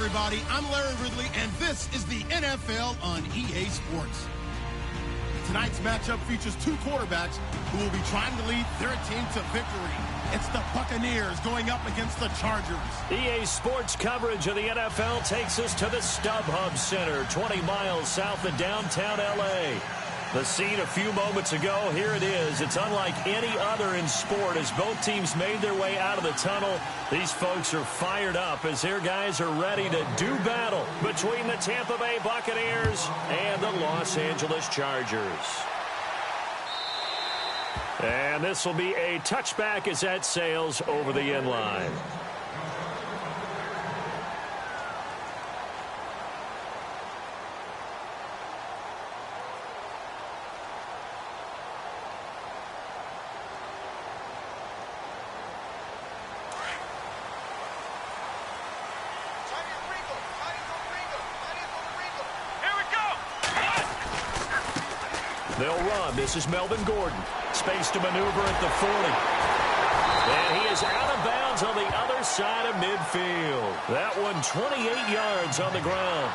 everybody. I'm Larry Ridley, and this is the NFL on EA Sports. Tonight's matchup features two quarterbacks who will be trying to lead their team to victory. It's the Buccaneers going up against the Chargers. EA Sports coverage of the NFL takes us to the StubHub Center, 20 miles south of downtown L.A. The scene a few moments ago, here it is. It's unlike any other in sport as both teams made their way out of the tunnel. These folks are fired up as their guys are ready to do battle between the Tampa Bay Buccaneers and the Los Angeles Chargers. And this will be a touchback as that sails over the end line. They'll run. This is Melvin Gordon. Space to maneuver at the 40. And he is out of bounds on the other side of midfield. That one 28 yards on the ground.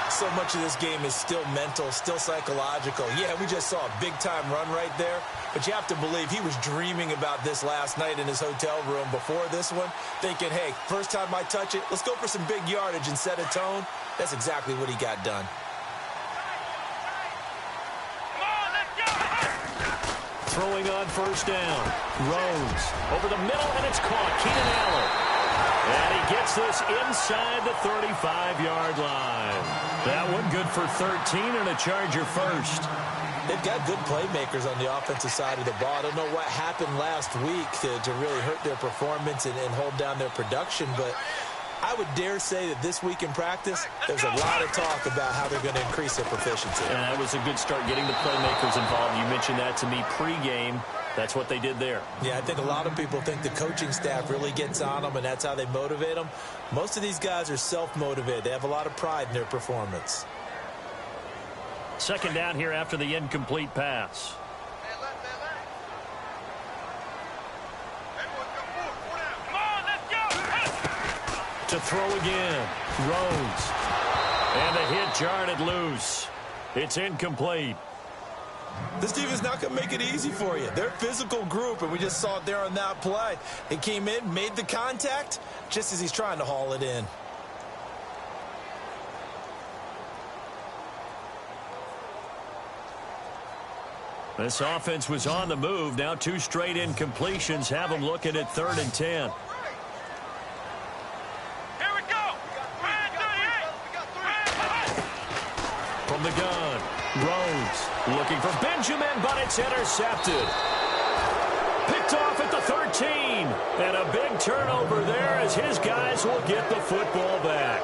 So much of this game is still mental, still psychological. Yeah, we just saw a big-time run right there. But you have to believe he was dreaming about this last night in his hotel room before this one, thinking, hey, first time I touch it, let's go for some big yardage and set a tone. That's exactly what he got done. Throwing on first down. Rhodes over the middle, and it's caught. Keenan Allen. And he gets this inside the 35-yard line. That one good for 13 and a Charger first. They've got good playmakers on the offensive side of the ball. I don't know what happened last week to really hurt their performance and hold down their production, but I would dare say that this week in practice, there's a lot of talk about how they're going to increase their proficiency. And that was a good start, getting the playmakers involved. You mentioned that to me pregame. That's what they did there. Yeah, I think a lot of people think the coaching staff really gets on them, and that's how they motivate them. Most of these guys are self-motivated. They have a lot of pride in their performance. Second down here after the incomplete pass. To throw again. Rhodes. And the hit jarred loose. It's incomplete. This team is not going to make it easy for you. They're a physical group, and we just saw it there on that play. He came in, made the contact, just as he's trying to haul it in. This offense was on the move. Now two straight incompletions have them looking at 3rd and 10. From the gun, Rhodes looking for Benjamin, but it's intercepted. Picked off at the 13. And a big turnover there as his guys will get the football back.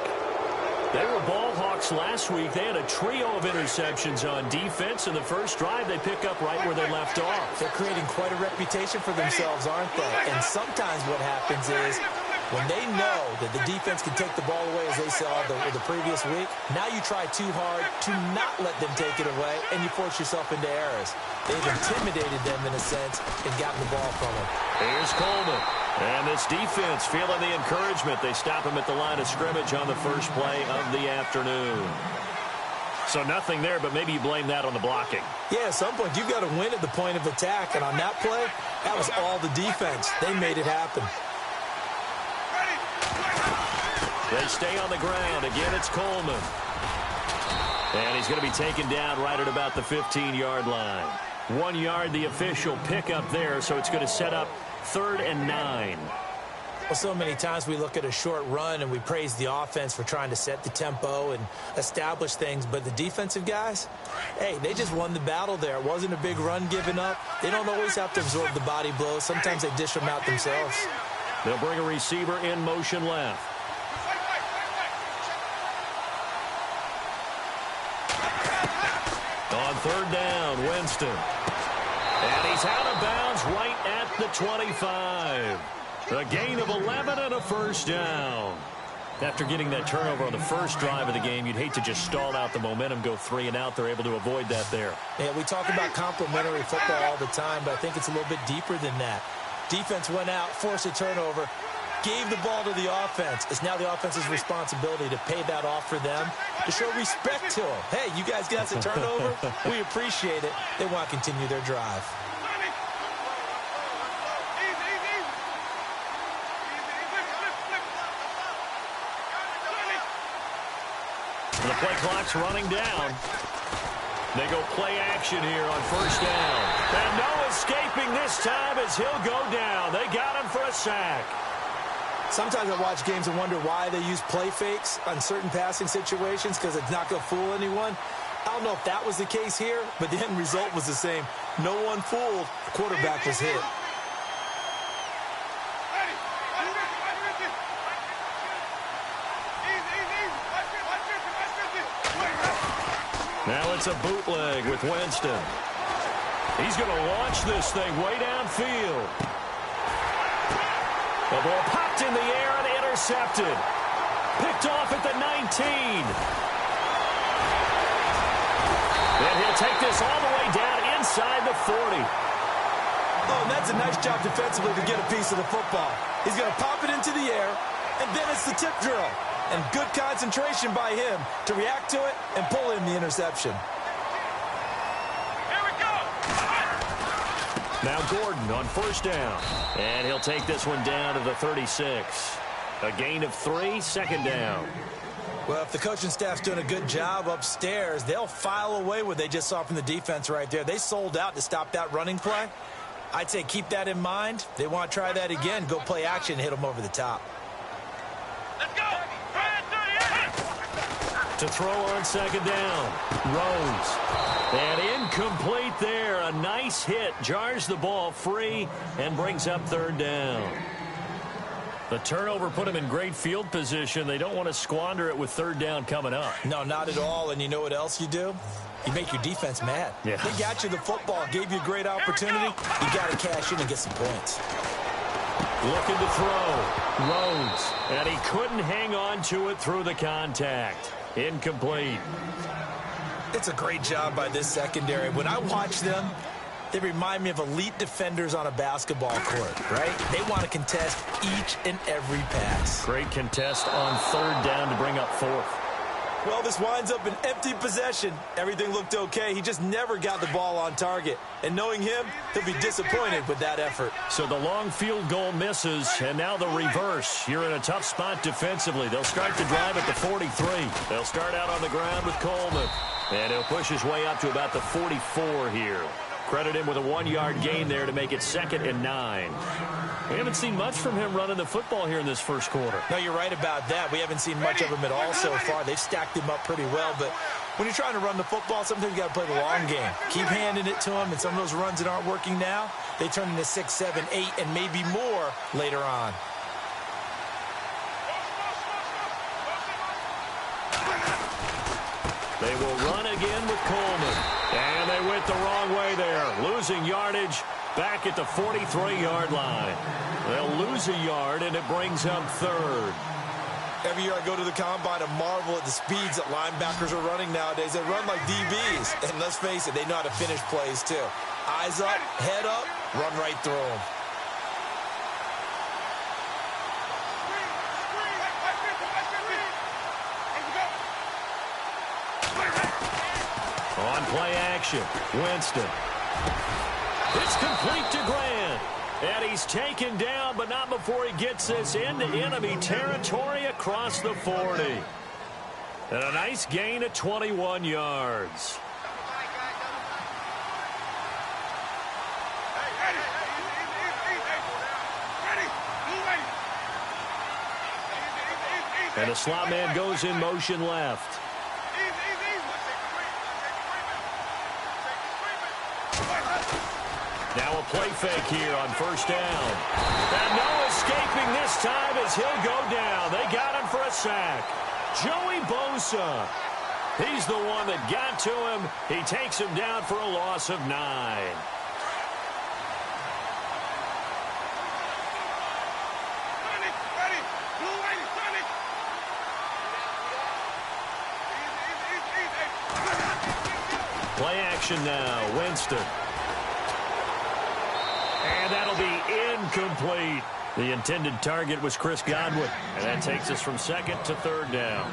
They were ball hawks last week. They had a trio of interceptions on defense. In the first drive, they pick up right where they left off. They're creating quite a reputation for themselves, aren't they? And sometimes what happens is, when they know that the defense can take the ball away, as they saw the previous week, now you try too hard to not let them take it away, and you force yourself into errors. They've intimidated them, in a sense, and gotten the ball from them. Here's Coleman. And this defense feeling the encouragement. They stop him at the line of scrimmage on the first play of the afternoon. So nothing there, but maybe you blame that on the blocking. Yeah, at some point, you've got to win at the point of attack, and on that play, that was all the defense. They made it happen. They stay on the ground. Again, it's Coleman. And he's going to be taken down right at about the 15-yard line. 1 yard, the official pickup there, so it's going to set up 3rd and 9. Well, so many times we look at a short run and we praise the offense for trying to set the tempo and establish things, but the defensive guys, hey, they just won the battle there. It wasn't a big run given up. They don't always have to absorb the body blows. Sometimes they dish them out themselves. They'll bring a receiver in motion left. On 3rd down, Winston. And he's out of bounds right at the 25. A gain of 11 and a first down. After getting that turnover on the first drive of the game, you'd hate to just stall out the momentum, go 3 and out. They're able to avoid that there. Yeah, we talk about complementary football all the time, but I think it's a little bit deeper than that. Defense went out, forced a turnover. gave the ball to the offense. It's now the offense's responsibility to pay that off for them, to show respect to them. Hey, you guys got the turnover. We appreciate it. They want to continue their drive. The play clock's running down. They go play action here on first down. And no escaping this time as he'll go down. They got him for a sack. Sometimes I watch games and wonder why they use play fakes on certain passing situations, because it's not going to fool anyone. I don't know if that was the case here, but the end result was the same. No one fooled. The quarterback was hit. Now it's a bootleg with Winston. He's going to launch this thing way downfield. The ball popped in the air and intercepted. Picked off at the 19. And he'll take this all the way down inside the 40. Oh, and that's a nice job defensively to get a piece of the football. He's going to pop it into the air, and then it's the tip drill. And good concentration by him to react to it and pull in the interception. Here we go. Now Gordon on first down. And he'll take this one down to the 36. A gain of 3, second down. Well, if the coaching staff's doing a good job upstairs, they'll file away what they just saw from the defense right there. They sold out to stop that running play. I'd say keep that in mind. They want to try that again. Go play action, hit them over the top. Let's go. To throw on second down. Rose. And incomplete there. A nice hit. Jars the ball free and brings up third down. The turnover put him in great field position. They don't want to squander it with third down coming up. No, not at all. And you know what else you do? You make your defense mad. Yeah. They got you the football, gave you a great opportunity. You got to cash in and get some points. Looking to throw. Rhodes. And he couldn't hang on to it through the contact. Incomplete. It's a great job by this secondary. When I watch them, they remind me of elite defenders on a basketball court, right? They want to contest each and every pass. Great contest on third down to bring up fourth. Well, this winds up an empty possession. Everything looked okay. He just never got the ball on target. And knowing him, he'll be disappointed with that effort. So the long field goal misses, and now the reverse. You're in a tough spot defensively. They'll start the drive at the 43. They'll start out on the ground with Coleman. And he'll push his way up to about the 44 here. Credit him with a 1-yard gain there to make it 2nd and 9. We haven't seen much from him running the football here in this first quarter. No, you're right about that. We haven't seen much of him at all so far. They've stacked him up pretty well, but when you're trying to run the football, sometimes you got to play the long game. Keep handing it to him, and some of those runs that aren't working now, they turn into 6, 7, 8, and maybe more later on. They will run again with Coleman. And they went the wrong way there. Losing yardage back at the 43-yard line. They'll lose a yard, and it brings up third. Every year I go to the combine and marvel at the speeds that linebackers are running nowadays. They run like DBs. And let's face it, they know how to finish plays too. Eyes up, head up, run right through them. On play action, Winston. It's complete to Grant. And he's taken down, but not before he gets this into enemy territory across the 40. And a nice gain of 21 yards. And the slot man goes in motion left. Now a play fake here on first down. And no escaping this time as he'll go down. They got him for a sack. Joey Bosa. He's the one that got to him. He takes him down for a loss of 9. Play action now. Winston. And that'll be incomplete. The intended target was Chris Godwin, and that takes us from second to third down.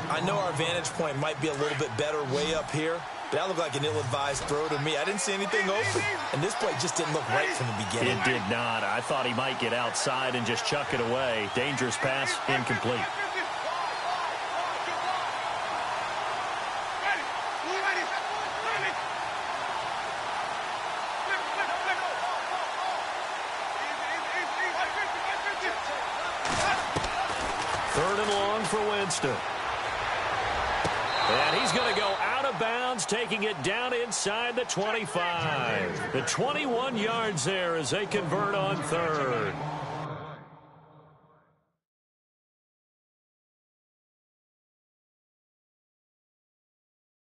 I know our vantage point might be a little bit better way up here, but that looked like an ill-advised throw to me. I didn't see anything open, and this play just didn't look right from the beginning. It did not. I thought he might get outside and just chuck it away. Dangerous pass, incomplete. Third and long for Winston. And he's going to go out of bounds, taking it down inside the 25. The 21 yards there as they convert on third.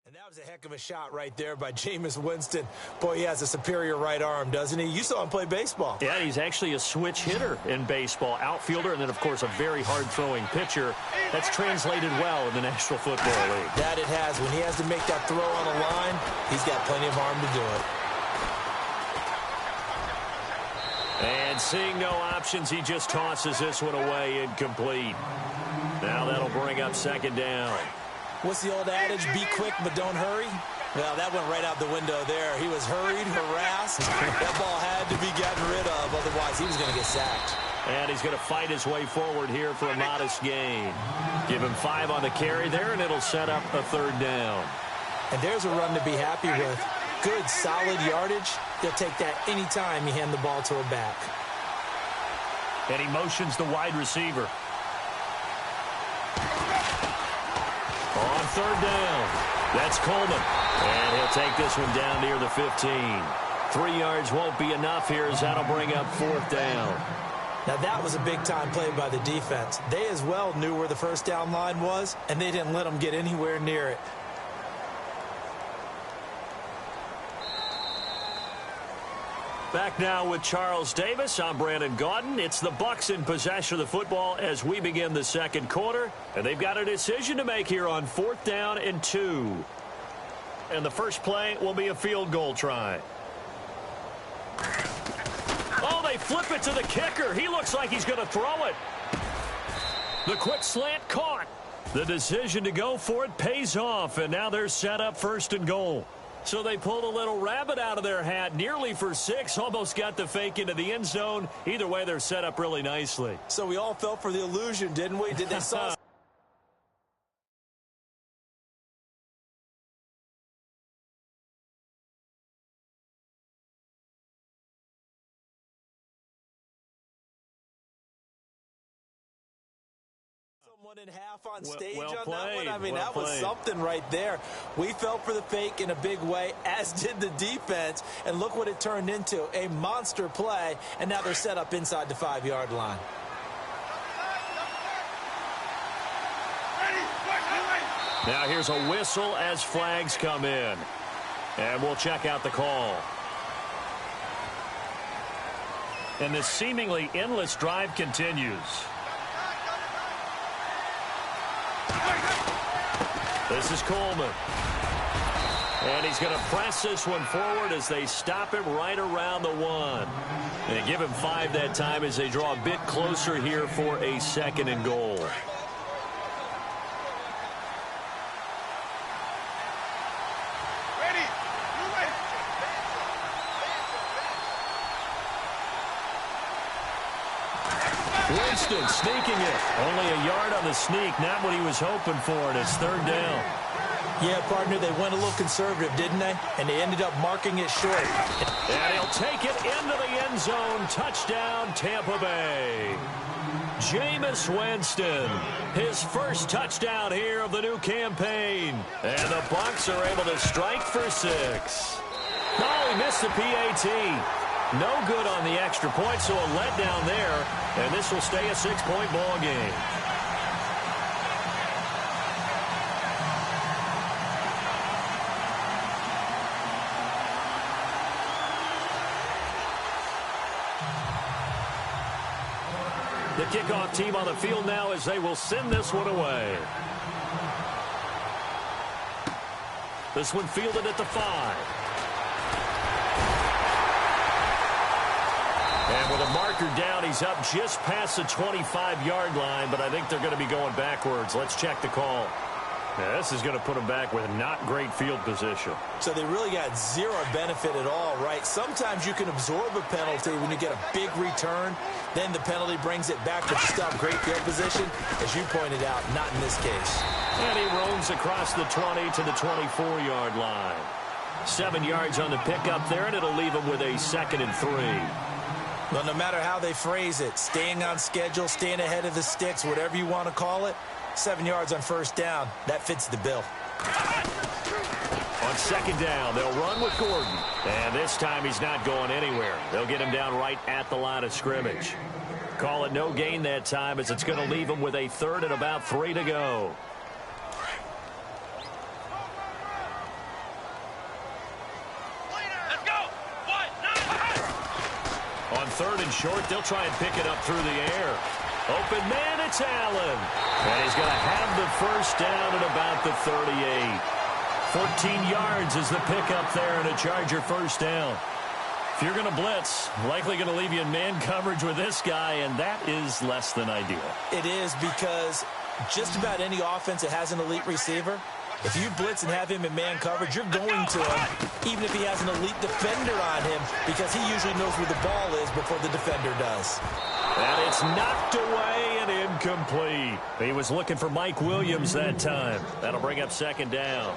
And that was a heck of a shot right there by Jameis Winston. Boy, he has a superior right arm, doesn't he? You saw him play baseball. Yeah, he's actually a switch hitter in baseball. Outfielder, and then, of course, a very hard-throwing pitcher. That's translated well in the National Football League. That it has. When he has to make that throw on the line, he's got plenty of arm to do it. And seeing no options, he just tosses this one away, incomplete. Now that'll bring up second down. What's the old adage? Be quick, but don't hurry. Well, that went right out the window there. He was hurried, harassed. That ball had to be gotten rid of. Otherwise, he was going to get sacked. And he's going to fight his way forward here for a modest gain. Give him 5 on the carry there, and it'll set up a third down. And there's a run to be happy with. Good, solid yardage. He'll take that anytime you hand the ball to a back. And he motions the wide receiver. On third down, that's Coleman. And he'll take this one down near the 15. 3 yards won't be enough here as that'll bring up fourth down. Now, that was a big-time play by the defense. They as well knew where the first down line was, and they didn't let them get anywhere near it. Back now with Charles Davis. I'm Brandon Gaudin. It's the Bucs in possession of the football as we begin the second quarter. And they've got a decision to make here on 4th down and 2. And the first play will be a field goal try. Oh, they flip it to the kicker. He looks like he's going to throw it. The quick slant caught. The decision to go for it pays off. And now they're set up 1st and goal. So they pulled a little rabbit out of their hat, nearly for 6, almost got the fake into the end zone. Either way, they're set up really nicely. So we all fell for the illusion, didn't we? Did they saw someone in half on stage on that one? I mean, that was something right there. We fell for the fake in a big way, as did the defense. And look what it turned into, a monster play. And now they're set up inside the 5-yard line. Now here's a whistle as flags come in. And we'll check out the call. And this seemingly endless drive continues. This is Coleman. And he's going to press this one forward as they stop him right around the 1. And they give him 5 that time as they draw a bit closer here for a 2nd and goal. Winston sneaking it. Only a yard on the sneak. Not what he was hoping for, and it's 3rd down. Yeah, partner, they went a little conservative, didn't they? And they ended up marking it short. And he'll take it into the end zone. Touchdown, Tampa Bay. Jameis Winston, his first touchdown here of the new campaign. And the Bucs are able to strike for 6. Oh, he missed the PAT. No good on the extra point, so a letdown there. And this will stay a 6-point ball game. The kickoff team on the field now as they will send this one away. This one fielded at the 5. And with a mark marker down. He's up just past the 25-yard line, but I think they're going to be going backwards. Let's check the call. Yeah, this is going to put them back with not great field position. So they really got zero benefit at all, right? Sometimes you can absorb a penalty when you get a big return. Then the penalty brings it back, but you still have great field position. As you pointed out, not in this case. And he roams across the 20 to the 24-yard line. 7 yards on the pickup there, and it'll leave him with a 2nd and 3. Well, no matter how they phrase it, staying on schedule, staying ahead of the sticks, whatever you want to call it, 7 yards on first down, that fits the bill. On 2nd down, they'll run with Gordon. And this time he's not going anywhere. They'll get him down right at the line of scrimmage. Call it no gain that time, as it's going to leave him with a 3rd and about 3 to go. Let's go. 1, 9. On 3rd and short, they'll try and pick it up through the air. Open man, it's Allen. And he's going to have the first down at about the 38. 14 yards is the pickup there, and a Charger first down. If you're going to blitz, likely going to leave you in man coverage with this guy, and that is less than ideal. It is, because just about any offense that has an elite receiver, if you blitz and have him in man coverage, you're going to him, even if he has an elite defender on him, because he usually knows where the ball is before the defender does. And it's knocked away and incomplete. He was looking for Mike Williams that time. That'll bring up 2nd down.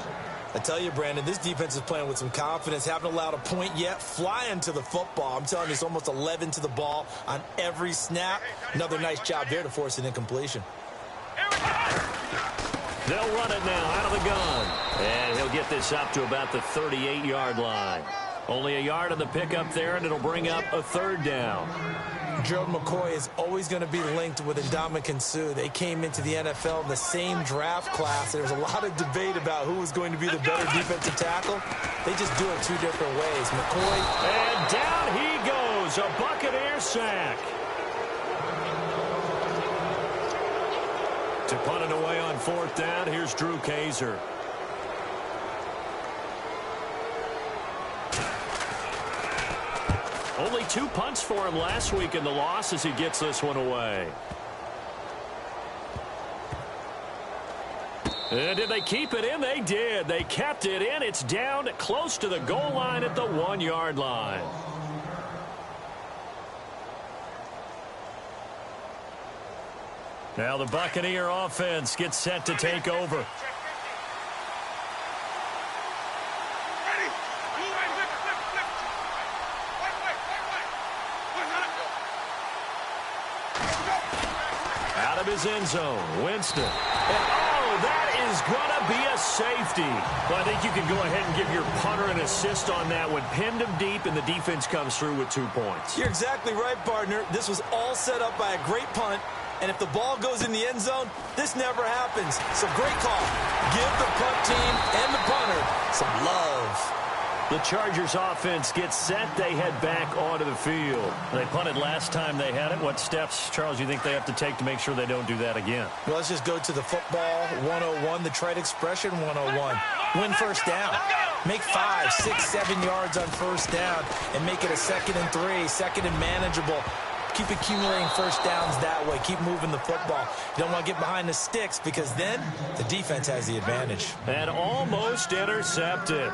I tell you, Brandon, this defense is playing with some confidence. Haven't allowed a point yet. Flying to the football. I'm telling you, it's almost 11 to the ball on every snap. Another nice job there to force an incompletion. They'll run it now out of the gun. And he'll get this up to about the 38-yard line. Only a yard on the pickup there, and it'll bring up a 3rd down. Gerald McCoy is always going to be linked with Ndamukong Suh. They came into the NFL in the same draft class. There was a lot of debate about who was going to be the better defensive tackle. They just do it 2 different ways. McCoy. And down he goes. A Buccaneer sack. To punt it away on 4th down, here's Drew Kaiser. Only 2 punts for him last week in the loss as he gets this one away. And did they keep it in? They did. They kept it in. It's down close to the goal line at the 1-yard line. Now the Buccaneer offense gets set to take over. His end zone. Winston. And that is going to be a safety. Well, I think you can go ahead and give your punter an assist on that one. Pinned him deep, and the defense comes through with 2 points. You're exactly right, partner. This was all set up by a great punt, and if the ball goes in the end zone, this never happens. So great call. Give the punt team and the punter some love. The Chargers offense gets set. They head back onto the field. They punted last time they had it. What steps, Charles, do you think they have to take to make sure they don't do that again? Well, let's just go to the football 101, the trite expression 101. Win first down. Make 5, 6, 7 yards on first down and make it a 2nd and 3, 2nd and manageable. Keep accumulating first downs that way. Keep moving the football. You don't want to get behind the sticks because then the defense has the advantage. And almost intercepted.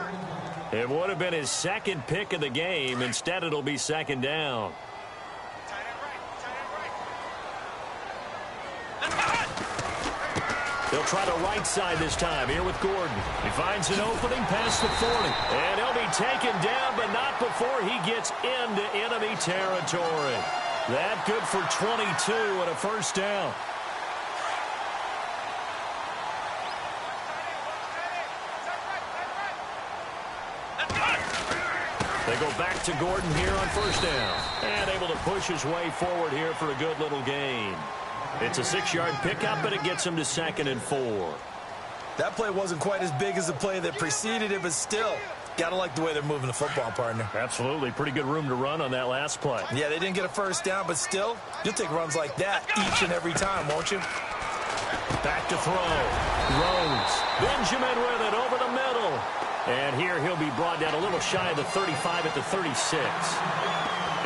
It would have been his 2nd pick of the game. Instead, it'll be 2nd down. They'll try the right side this time here with Gordon. He finds an opening past the 40. And he'll be taken down, but not before he gets into enemy territory. That good for 22 and a first down. They go back to Gordon here on first down. And able to push his way forward here for a good little gain. It's a 6-yard pickup, but it gets him to 2nd and 4. That play wasn't quite as big as the play that preceded it, but still, got to like the way they're moving the football, partner. Absolutely. Pretty good room to run on that last play. Yeah, they didn't get a first down, but still, you'll take runs like that each and every time, won't you? Back to throw. Rhodes. Benjamin with it over the middle. And here he'll be brought down a little shy of the 35 at the 36.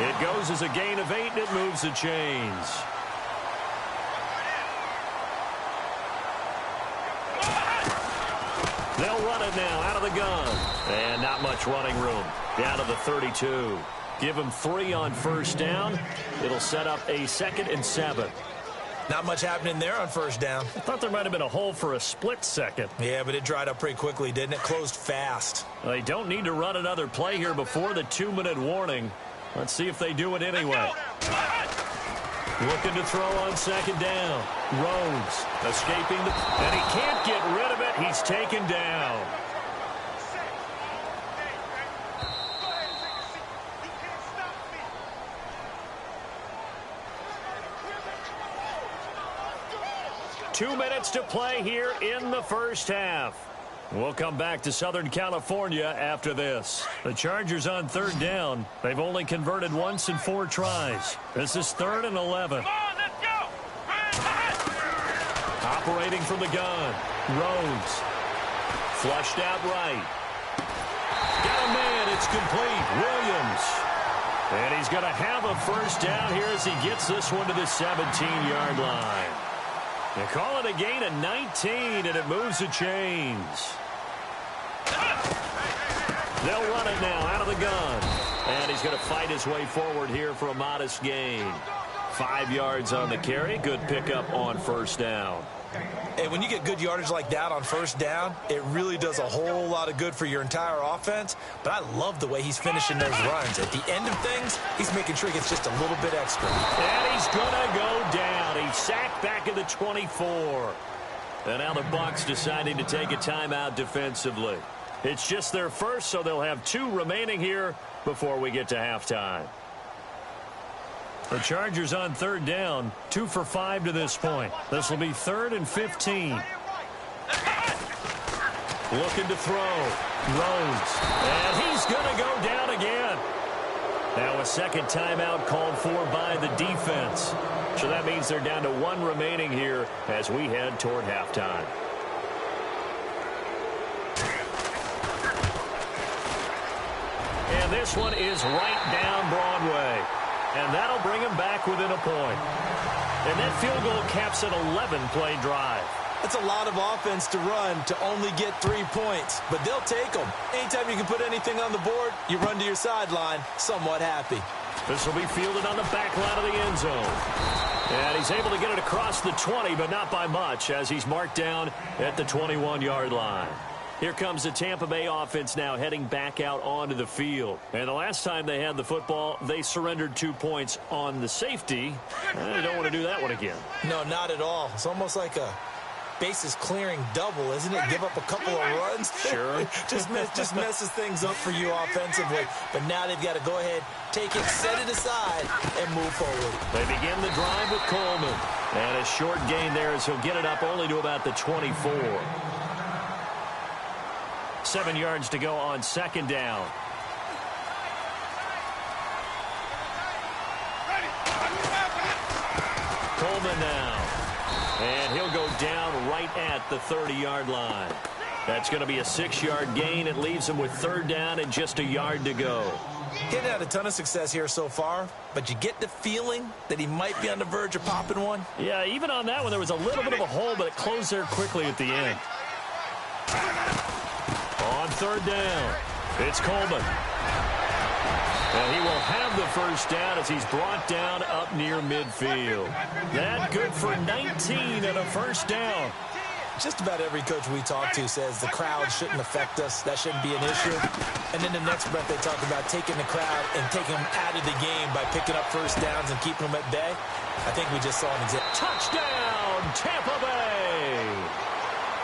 It goes as a gain of 8, and it moves the chains. They'll run it now out of the gun. And not much running room. Down to the 32. Give them 3 on first down. It'll set up a 2nd and 7. Not much happening there on first down. I thought there might have been a hole for a split second. Yeah, but it dried up pretty quickly, didn't it? Closed fast. They don't need to run another play here before the 2-minute warning. Let's see if they do it anyway. Looking to throw on 2nd down. Rhodes escaping and he can't get rid of it. He's taken down. Two minutes to play here in the first half. We'll come back to Southern California after this. The Chargers on 3rd down. They've only converted once in 4 tries. This is 3rd and 11. Come on, let's go. Operating from the gun. Rhodes. Flushed out right. Got a man. It's complete. Williams. And he's going to have a first down here as he gets this one to the 17-yard line. They call it a gain of 19, and it moves the chains. They'll run it now out of the gun. And he's going to fight his way forward here for a modest gain. 5 yards on the carry. Good pickup on first down. And when you get good yardage like that on first down, it really does a whole lot of good for your entire offense. But I love the way he's finishing those runs. At the end of things, he's making sure he gets just a little bit extra. And he's going to go down. He's sacked back at the 24. And now the Bucs deciding to take a timeout defensively. It's just their first, so they'll have 2 remaining here before we get to halftime. The Chargers on 3rd down, 2 for 5 to this point. This will be 3rd and 15. Looking to throw. Rhodes. And he's going to go down again. Now a second timeout called for by the defense. So that means they're down to 1 remaining here as we head toward halftime. And this one is right down Broadway. And that'll bring him back within a point. And that field goal caps an 11-play drive. That's a lot of offense to run to only get 3 points, but they'll take them. Anytime you can put anything on the board, you run to your sideline somewhat happy. This will be fielded on the back line of the end zone. And he's able to get it across the 20, but not by much, as he's marked down at the 21-yard line. Here comes the Tampa Bay offense now heading back out onto the field. And the last time they had the football, they surrendered 2 points on the safety. They don't want to do that one again. No, not at all. It's almost like a bases clearing double, isn't it? Give up a couple of runs. Sure. just messes things up for you offensively. But now they've got to go ahead, take it, set it aside, and move forward. They begin the drive with Coleman. And a short gain there as he'll get it up only to about the 24. 7 yards to go on 2nd down. Coleman now. And he'll go down right at the 30-yard line. That's going to be a 6-yard gain. It leaves him with 3rd down and just a yard to go. He hasn't had a ton of success here so far, but you get the feeling that he might be on the verge of popping one. Yeah, even on that one, there was a little bit of a hole, but it closed there quickly at the end. On 3rd down, it's Coleman. And he will have the first down as he's brought down up near midfield. That good for 19 and a first down. Just about every coach we talk to says the crowd shouldn't affect us. That shouldn't be an issue. And then the next breath they talk about taking the crowd and taking them out of the game by picking up first downs and keeping them at bay. I think we just saw an example. Touchdown, Tampa Bay.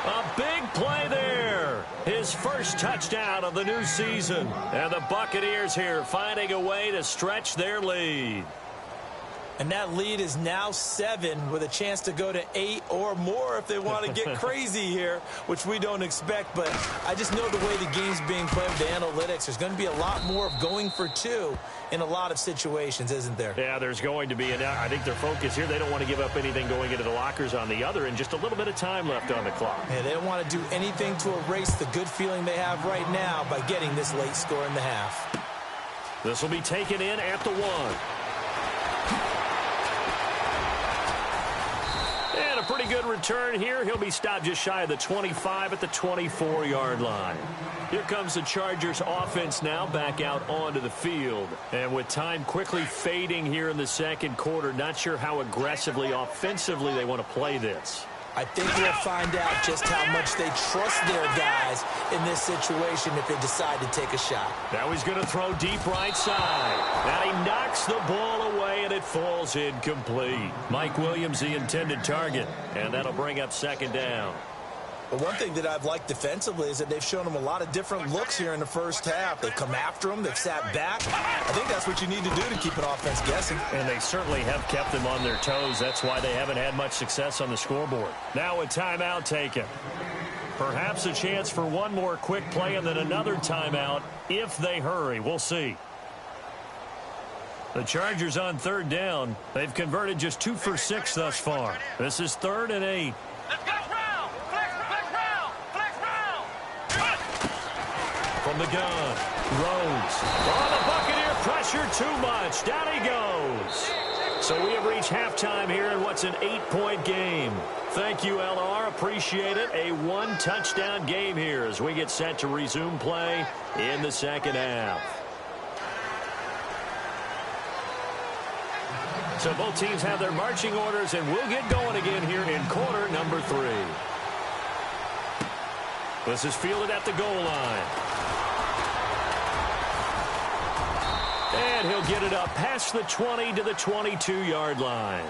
A big play there. His first touchdown of the new season. And the Buccaneers here finding a way to stretch their lead. And that lead is now 7 with a chance to go to 8 or more if they want to get crazy here, which we don't expect. But I just know the way the game's being played with the analytics, there's going to be a lot more of going for 2 in a lot of situations, isn't there? Yeah, there's going to be. And I think their focus here, they don't want to give up anything going into the lockers on the other, and just a little bit of time left on the clock. Yeah, they don't want to do anything to erase the good feeling they have right now by getting this late score in the half. This will be taken in at the 1. And a pretty good return here. He'll be stopped just shy of the 25 at the 24-yard line. Here comes the Chargers offense now back out onto the field. And with time quickly fading here in the second quarter, not sure how aggressively, offensively they want to play this. I think we'll find out just how much they trust their guys in this situation if they decide to take a shot. Now he's going to throw deep right side. And he knocks the ball away, and it falls incomplete. Mike Williams, the intended target, and that'll bring up second down. But one thing that I've liked defensively is that they've shown them a lot of different looks here in the first half. They've come after them. They've sat back. I think that's what you need to do to keep an offense guessing. And they certainly have kept them on their toes. That's why they haven't had much success on the scoreboard. Now a timeout taken. Perhaps a chance for one more quick play and then another timeout if they hurry. We'll see. The Chargers on third down. They've converted just 2 for 6 thus far. This is 3rd and 8. Let's go. From the gun, Rhodes. Oh, the Buccaneer pressure too much. Down he goes. So we have reached halftime here in what's an 8-point game. Thank you, LR. Appreciate it. A 1-touchdown game here as we get set to resume play in the second half. So both teams have their marching orders, and we'll get going again here in quarter number 3. This is fielded at the goal line. And he'll get it up past the 20 to the 22-yard line.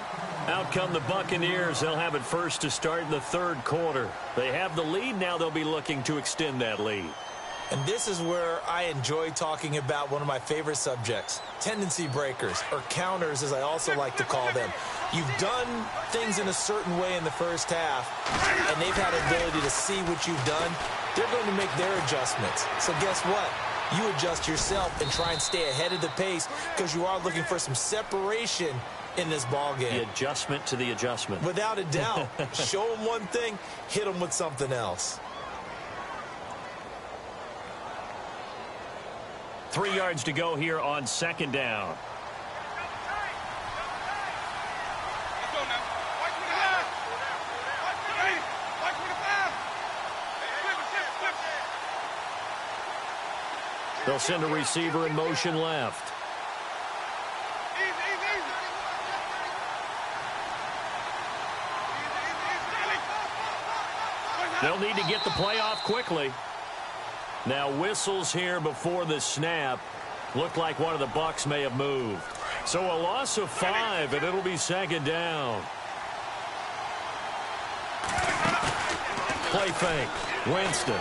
Out come the Buccaneers. They'll have it first to start in the third quarter. They have the lead. Now they'll be looking to extend that lead. And this is where I enjoy talking about one of my favorite subjects, tendency breakers, or counters as I also like to call them. You've done things in a certain way in the first half, and they've had the ability to see what you've done. They're going to make their adjustments. So guess what? You adjust yourself and try and stay ahead of the pace because you are looking for some separation in this ball game. The adjustment to the adjustment. Without a doubt. Show them one thing, hit them with something else. 3 yards to go here on second down. They'll send a receiver in motion left. They'll need to get the play off quickly. Now whistles here before the snap. Looked like one of the Bucs may have moved. So a loss of 5, and it'll be second down. Play fake. Winston.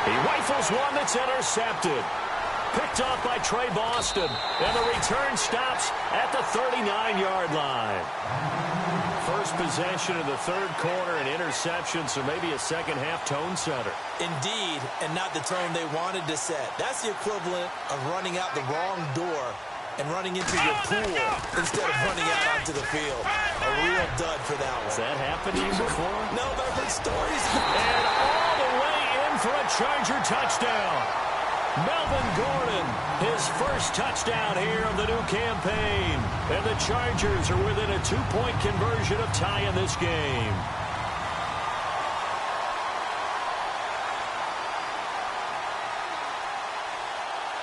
He rifles one that's intercepted. Picked off by Trey Boston. And the return stops at the 39-yard line. First possession of the third quarter, an interception, so maybe a second-half tone setter. Indeed, and not the tone they wanted to set. That's the equivalent of running out the wrong door and running into your pool instead of running out onto the field. A real dud for that one. Has that happened to you before? No, but I've heard stories. And all the way in for a Charger touchdown. Melvin Gordon, his first touchdown here of the new campaign. And the Chargers are within a 2-point conversion of tying this game.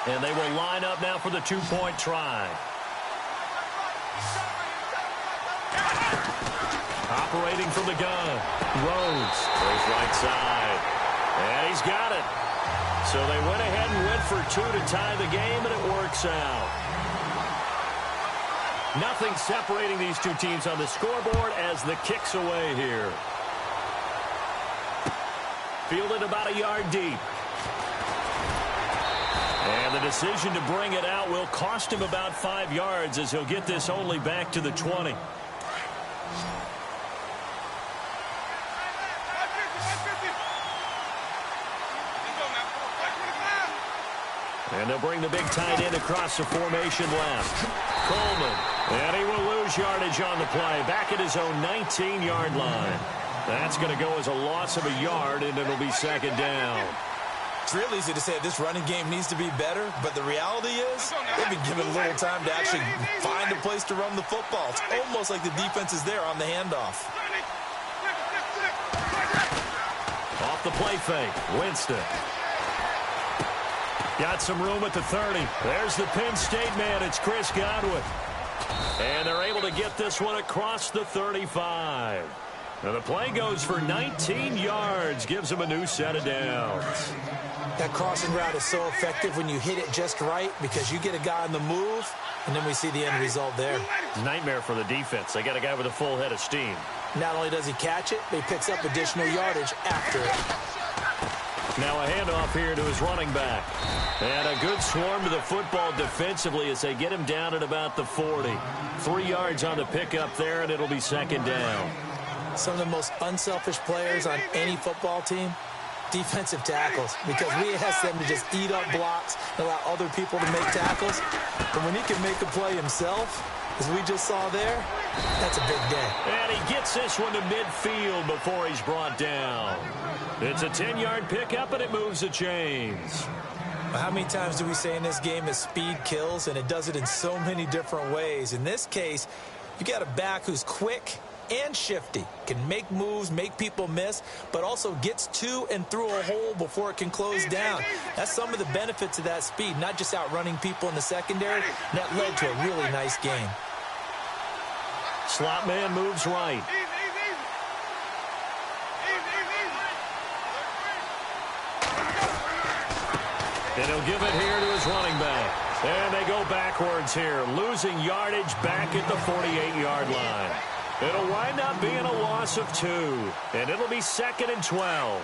And they will line up now for the 2-point try. Operating from the gun. Rhodes goes right side. And he's got it. So they went ahead and went for 2 to tie the game, and it works out. Nothing separating these two teams on the scoreboard as the kick's away here. Fielded about a yard deep. And the decision to bring it out will cost him about 5 yards as he'll get this only back to the 20. And they'll bring the big tight end across the formation left. Coleman. And he will lose yardage on the play. Back at his own 19-yard line. That's going to go as a loss of a yard, and it'll be second down. It's real easy to say this running game needs to be better, but the reality is they've been given little time to actually find a place to run the football. It's almost like the defense is there on the handoff. Off the play fake, Winston. Got some room at the 30. There's the Penn State man. It's Chris Godwin. And they're able to get this one across the 35. Now the play goes for 19 yards, gives him a new set of downs. That crossing route is so effective when you hit it just right because you get a guy on the move, and then we see the end result there. Nightmare for the defense. They got a guy with a full head of steam. Not only does he catch it, but he picks up additional yardage after it. Now a handoff here to his running back. And a good swarm to the football defensively as they get him down at about the 40. 3 yards on the pickup there, and it'll be second down. Some of the most unselfish players on any football team, defensive tackles, because we ask them to just eat up blocks and allow other people to make tackles. But when he can make a play himself, as we just saw there, that's a big day. And he gets this one to midfield before he's brought down. It's a 10-yard pickup, and it moves the chains. How many times do we say in this game that speed kills, and it does it in so many different ways? In this case, you got a back who's quick and shifty, can make moves, make people miss, but also gets to and through a hole before it can close down. That's some of the benefits of that speed, not just outrunning people in the secondary. That led to a really nice game. Slot man moves right. And he'll give it here to his running back. And they go backwards here, losing yardage back at the 48-yard line. It'll wind up being a loss of 2, and it'll be 2nd and 12.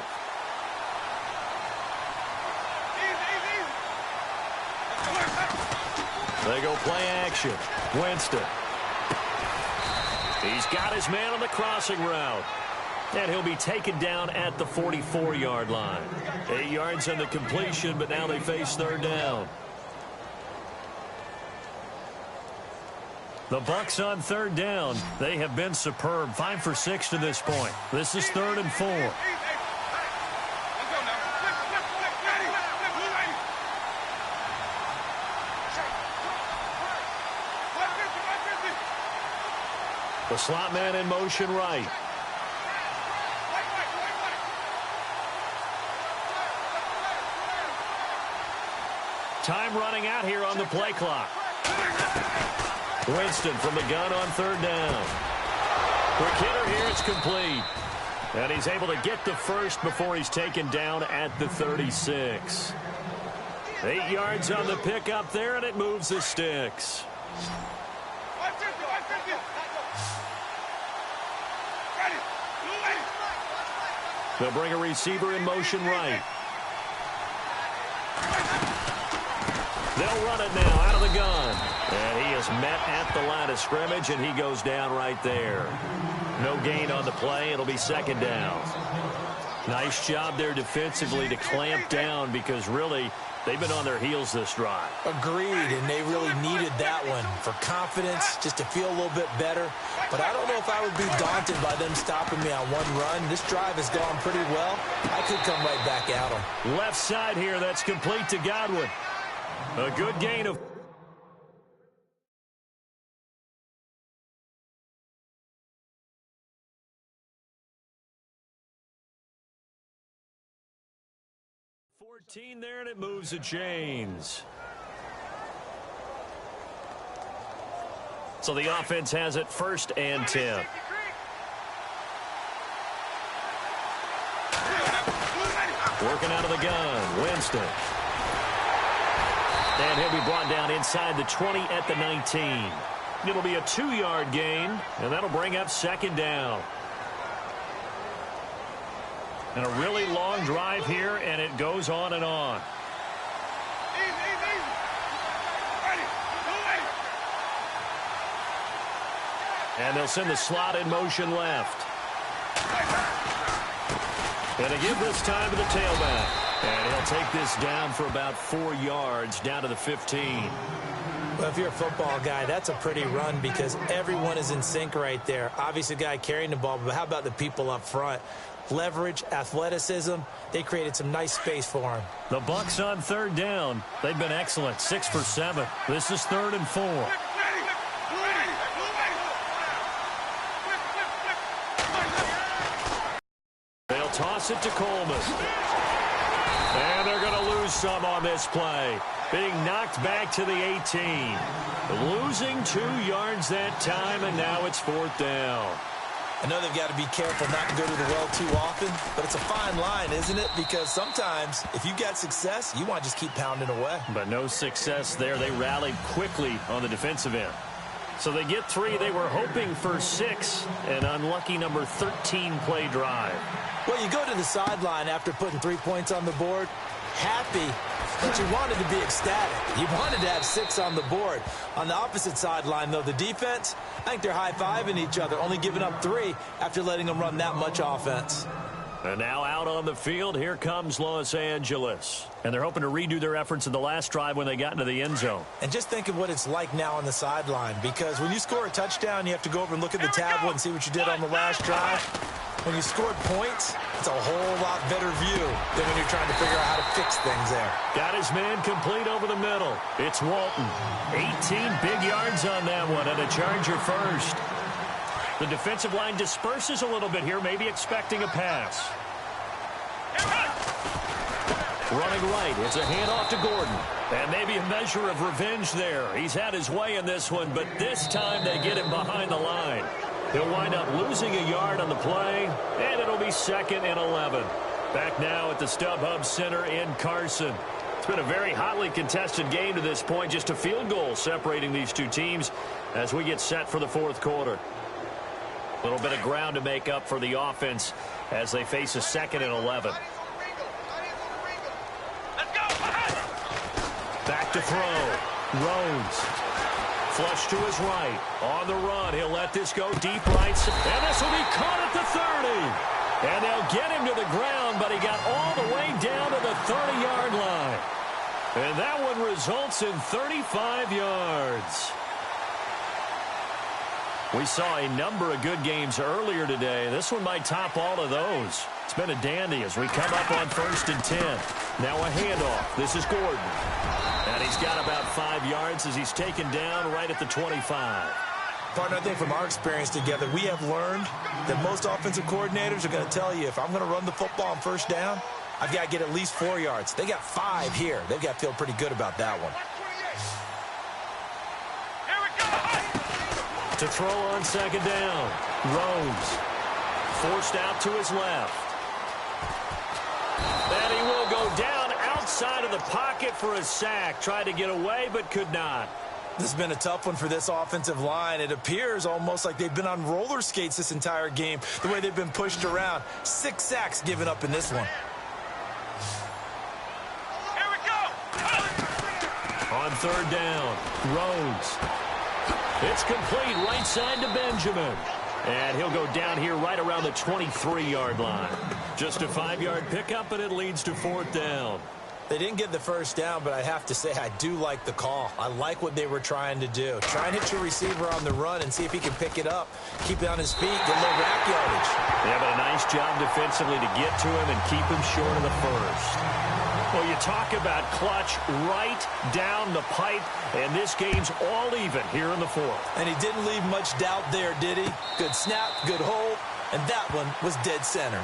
They go play action. Winston. He's got his man on the crossing route. And he'll be taken down at the 44-yard line. 8 yards on the completion, but now they face third down. The Bucs on third down. They have been superb. 5 for 6 to this point. This is 3rd and 4. The slot man in motion right. Time running out here on the play clock. Winston from the gun on third down. Quick hitter here, it's complete. And he's able to get the first before he's taken down at the 36. 8 yards on the pickup there, and it moves the sticks. They'll bring a receiver in motion right. They'll run it now out of the gun. And he is met at the line of scrimmage, and he goes down right there. No gain on the play. It'll be second down. Nice job there defensively to clamp down because really they've been on their heels this drive. Agreed, and they really needed that one for confidence, just to feel a little bit better. But I don't know if I would be daunted by them stopping me on one run. This drive has gone pretty well. I could come right back at them. Left side here, that's complete to Godwin. A good gain of... there, and it moves the chains. So the offense has it 1st and 10. Working out of the gun, Winston. And he'll be brought down inside the 20 at the 19. It'll be a 2-yard gain, and that'll bring up second down. And a really long drive here, and it goes on and on. And they'll send the slot in motion left. And they give this time to the tailback. And he'll take this down for about 4 yards, down to the 15. Well, if you're a football guy, that's a pretty run because everyone is in sync right there. Obviously, the guy carrying the ball, but how about the people up front? leverage, athleticism. They created some nice space for him. The Bucs on third down. They've been excellent, 6 for 7. This is 3rd and 4. They'll toss it to Coleman. And they're going to lose some on this play. Being knocked back to the 18. Losing 2 yards that time, and now it's 4th down. I know they've got to be careful not to go to the well too often, but it's a fine line, isn't it? Because sometimes, if you got success, you want to just keep pounding away. But no success there. They rallied quickly on the defensive end. So they get 3. They were hoping for 6. An unlucky number 13 play drive. Well, you go to the sideline after putting 3 points on the board, happy, but you wanted to be ecstatic. You wanted to have 6 on the board. On the opposite sideline, though, the defense, I think they're high-fiving each other, only giving up 3 after letting them run that much offense. And now out on the field, here comes Los Angeles. And they're hoping to redo their efforts in the last drive when they got into the end zone. And just think of what it's like now on the sideline, because when you score a touchdown, you have to go over and look at the tablet and see what you did on the last drive. When you scored points, it's a whole lot better view than when you're trying to figure out how to fix things there. Got his man complete over the middle. It's Walton. 18 big yards on that one, and a Charger first. The defensive line disperses a little bit here, maybe expecting a pass. Running right, it's a handoff to Gordon. And maybe a measure of revenge there. He's had his way in this one, but this time they get him behind the line. He'll wind up losing a yard on the play, and it'll be 2nd and 11. Back now at the StubHub Center in Carson. It's been a very hotly contested game to this point, just a field goal separating these two teams as we get set for the 4th quarter. A little bit of ground to make up for the offense as they face a 2nd and 11. Back to throw. Rhodes. Flush to his right. On the run. He'll let this go deep right. And this will be caught at the 30. And they'll get him to the ground, but he got all the way down to the 30-yard line. And that one results in 35 yards. We saw a number of good games earlier today. This one might top all of those. It's been a dandy as we come up on 1st and 10. Now a handoff. This is Gordon. And he's got about 5 yards as he's taken down right at the 25. Partner, I think from our experience together, we have learned that most offensive coordinators are going to tell you, if I'm going to run the football on 1st down, I've got to get at least 4 yards. They got 5 here. They've got to feel pretty good about that one. To throw on 2nd down. Rhodes. Forced out to his left. And he will go down outside of the pocket for a sack. Tried to get away, but could not. This has been a tough one for this offensive line. It appears almost like they've been on roller skates this entire game, the way they've been pushed around. 6 sacks given up in this one. Here we go. On 3rd down. Rhodes. It's complete right side to Benjamin. And he'll go down here right around the 23-yard line. Just a 5-yard pickup, and it leads to 4th down. They didn't get the 1st down, but I have to say I do like the call. I like what they were trying to do. Try and hit your receiver on the run and see if he can pick it up. Keep it on his feet, get a little rack yardage. Yeah, but a nice job defensively to get to him and keep him short of the 1st. Well, you talk about clutch right down the pipe, and this game's all even here in the 4th. And he didn't leave much doubt there, did he? Good snap, good hold, and that one was dead center.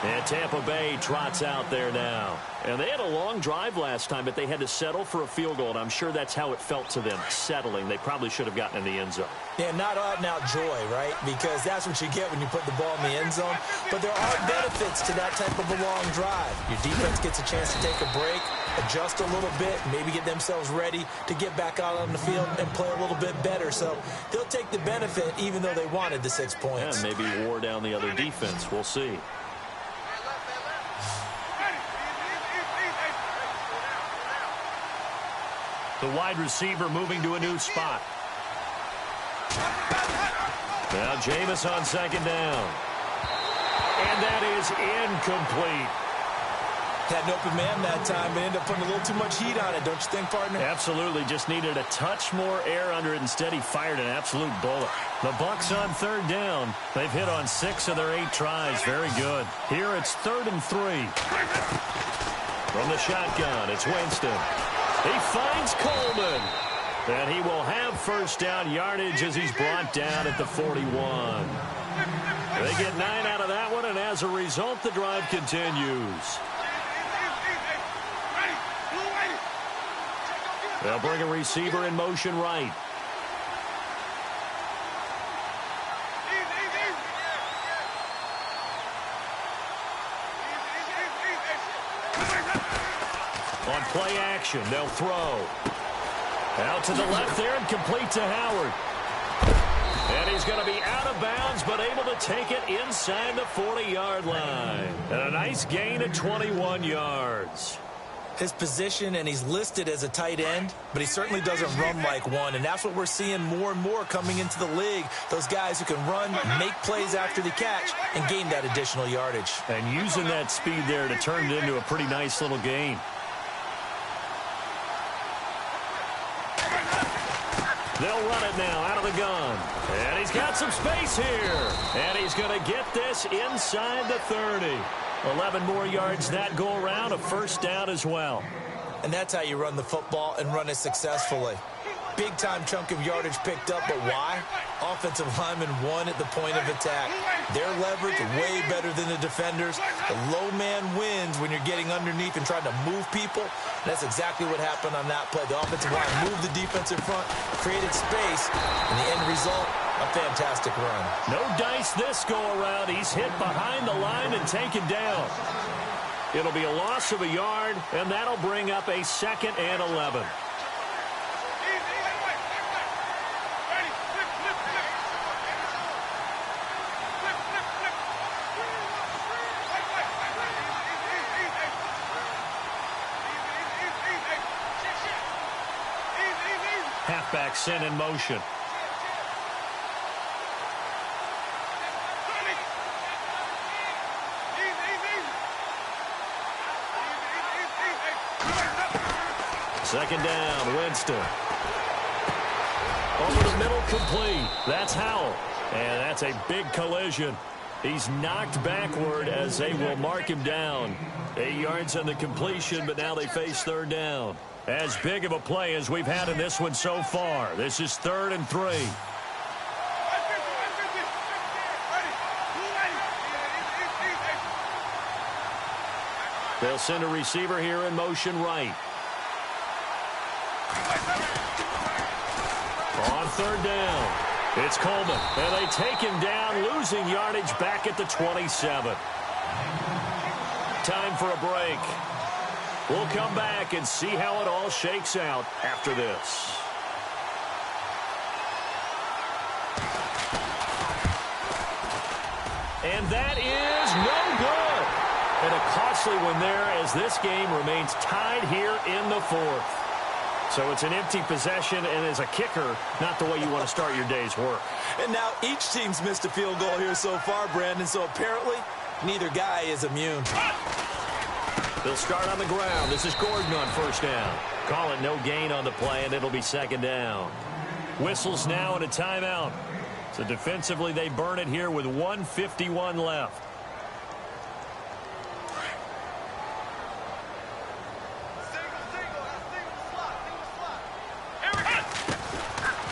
And Tampa Bay trots out there now. And they had a long drive last time, but they had to settle for a field goal, and I'm sure that's how it felt to them, settling. They probably should have gotten in the end zone. Yeah, not out-and-out joy, right? Because that's what you get when you put the ball in the end zone. But there are benefits to that type of a long drive. Your defense gets a chance to take a break, adjust a little bit, maybe get themselves ready to get back out on the field and play a little bit better. So they'll take the benefit even though they wanted the 6 points. Yeah, maybe wore down the other defense. We'll see. The wide receiver moving to a new spot. Now Jameis on 2nd down. And that is incomplete. Had an open man that time, but ended up putting a little too much heat on it, don't you think, partner? Absolutely. Just needed a touch more air under it. Instead, he fired an absolute bullet. The Bucks on third down. They've hit on 6 of their 8 tries. Very good. Here it's 3rd and 3. From the shotgun, it's Winston. He finds Coleman. And he will have first down yardage as he's brought down at the 41. They get 9 out of that one, and as a result, the drive continues. They'll bring a receiver in motion right. On play action, they'll throw. Out to the left there and complete to Howard. And he's going to be out of bounds, but able to take it inside the 40-yard line. And a nice gain of 21 yards. His position, and he's listed as a tight end, but he certainly doesn't run like one, and that's what we're seeing more and more coming into the league. Those guys who can run, make plays after the catch, and gain that additional yardage. And using that speed there to turn it into a pretty nice little gain. They'll run it now out of the gun. And he's got some space here. And he's going to get this inside the 30. 11 more yards that go around, a first down as well. And that's how you run the football and run it successfully. Big-time chunk of yardage picked up, but why? Offensive lineman won at the point of attack. Their leverage way better than the defenders. The low man wins when you're getting underneath and trying to move people. And that's exactly what happened on that play. The offensive line moved the defensive front, created space, and the end result, a fantastic run. No dice this go-around. He's hit behind the line and taken down. It'll be a loss of a yard, and that'll bring up a 2nd and 11. Halfback sent in motion. Second down, Winston. Over the middle, complete. That's Howell. And that's a big collision. He's knocked backward as they will mark him down. 8 yards on the completion, but now they face third down. As big of a play as we've had in this one so far. This is 3rd and 3. They'll send a receiver here in motion right. On third down, it's Coleman. And they take him down, losing yardage back at the 27. Time for a break. We'll come back and see how it all shakes out after this. And that is no good. And a costly one there as this game remains tied here in the 4th. So it's an empty possession, and as a kicker, not the way you want to start your day's work. And now each team's missed a field goal here so far, Brandon, so apparently neither guy is immune. They'll start on the ground. This is Gordon on first down. Call it no gain on the play, and it'll be second down. Whistles now and a timeout. So defensively, they burn it here with 1:51 left.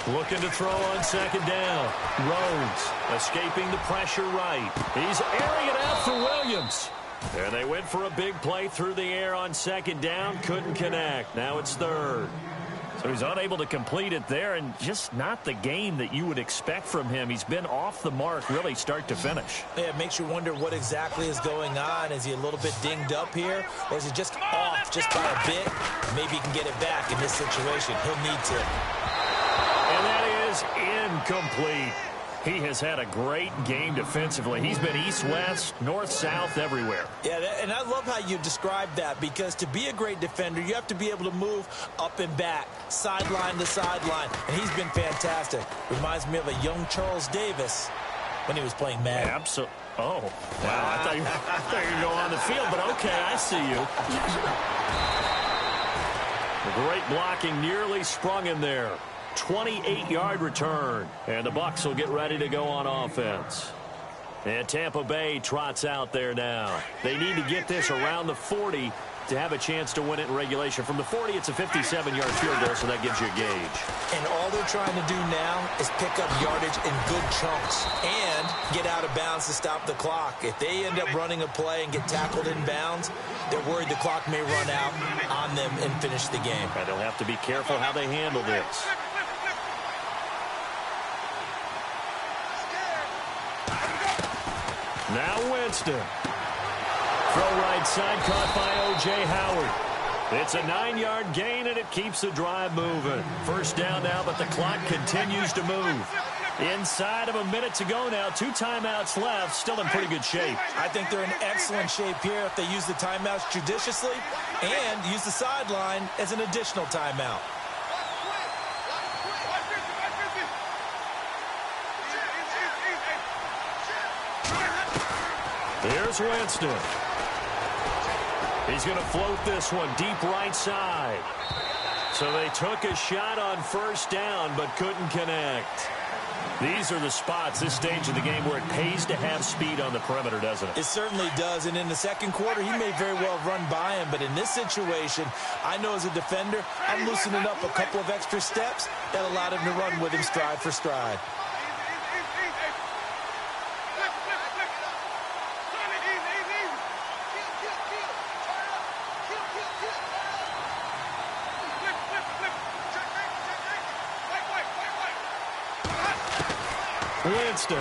Looking to throw on second down. Rhodes escaping the pressure right. He's airing it out for Williams. And they went for a big play through the air on second down. Couldn't connect. Now it's third. So he's unable to complete it there, and just not the game that you would expect from him. He's been off the mark really start to finish. Yeah, it makes you wonder what exactly is going on. Is he a little bit dinged up here, or is he just off just by a bit? Maybe he can get it back in this situation. He'll need to. And that is incomplete. He has had a great game defensively. He's been east-west, north-south, everywhere. Yeah, and I love how you described that, because to be a great defender, you have to be able to move up and back, sideline to sideline, and he's been fantastic. Reminds me of a young Charles Davis when he was playing Madden. Absolutely. Oh, wow. I thought you were going to go on the field, but okay, I see you. Great blocking, nearly sprung in there. 28-yard return, and the Bucs will get ready to go on offense. And Tampa Bay trots out there now. They need to get this around the 40 to have a chance to win it in regulation. From the 40, it's a 57-yard field goal, so that gives you a gauge. And all they're trying to do now is pick up yardage in good chunks and get out of bounds to stop the clock. If they end up running a play and get tackled in bounds, they're worried the clock may run out on them and finish the game. And they'll have to be careful how they handle this. Now Winston. Throw right side, caught by O.J. Howard. It's a 9-yard gain, and it keeps the drive moving. First down now, but the clock continues to move. Inside of a minute to go now. 2 timeouts left. Still in pretty good shape. I think they're in excellent shape here if they use the timeouts judiciously and use the sideline as an additional timeout. Here's Winston. He's going to float this one deep right side. So they took a shot on first down but couldn't connect. These are the spots, this stage of the game, where it pays to have speed on the perimeter, doesn't it? It certainly does. And in the second quarter, he may very well run by him. But in this situation, I know as a defender, I'm loosening up a couple of extra steps that allowed him to run with him stride for stride. Winston.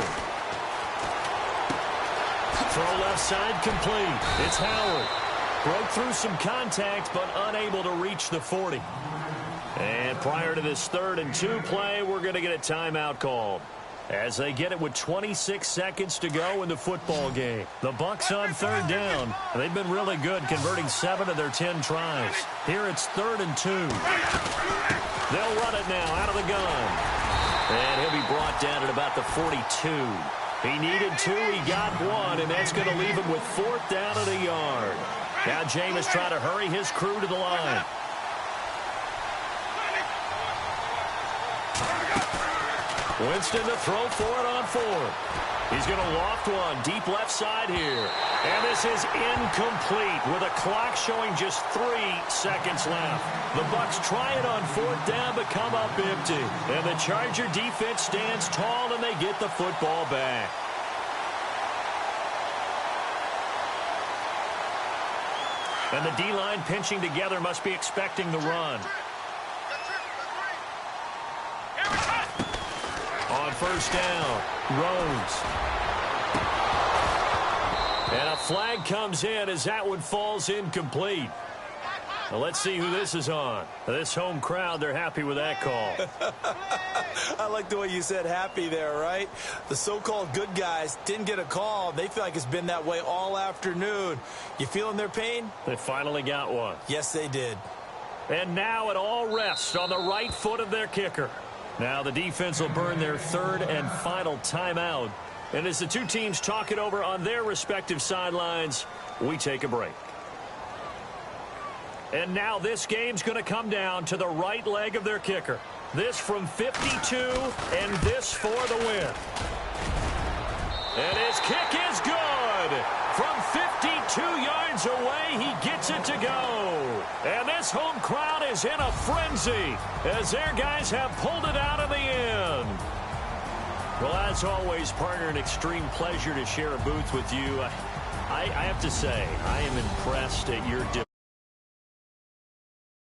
Throw left side complete. It's Howard. Broke through some contact, but unable to reach the 40. And prior to this 3rd and 2 play, we're going to get a timeout called. As they get it with 26 seconds to go in the football game. The Bucs on 3rd down. They've been really good, converting 7 of their 10 tries. Here it's 3rd and 2. They'll run it now out of the gun. And he'll be brought down at about the 42. He needed 2, he got 1, and that's going to leave him with 4th down at a yard. Now Jameis trying to hurry his crew to the line. Winston to throw for it on 4th. He's going to loft one deep left side here. And this is incomplete with a clock showing just 3 seconds left. The Bucs try it on 4th down but come up empty. And the Charger defense stands tall and they get the football back. And the D-line pinching together must be expecting the run. On first down, Rhodes. And a flag comes in as that one falls incomplete. Now let's see who this is on. This home crowd, they're happy with that call. I like the way you said happy there, right? The so-called good guys didn't get a call. They feel like it's been that way all afternoon. You feeling their pain? They finally got one. Yes, they did. And now it all rests on the right foot of their kicker. Now the defense will burn their 3rd and final timeout. And as the two teams talk it over on their respective sidelines, we take a break. And now this game's going to come down to the right leg of their kicker. This from 52 and this for the win. And his kick is good. From 52 yards away, he gets it to go. And this home crowd is in a frenzy as their guys have pulled it out in the end. Well, as always, partner, an extreme pleasure to share a booth with you. I have to say, I am impressed at your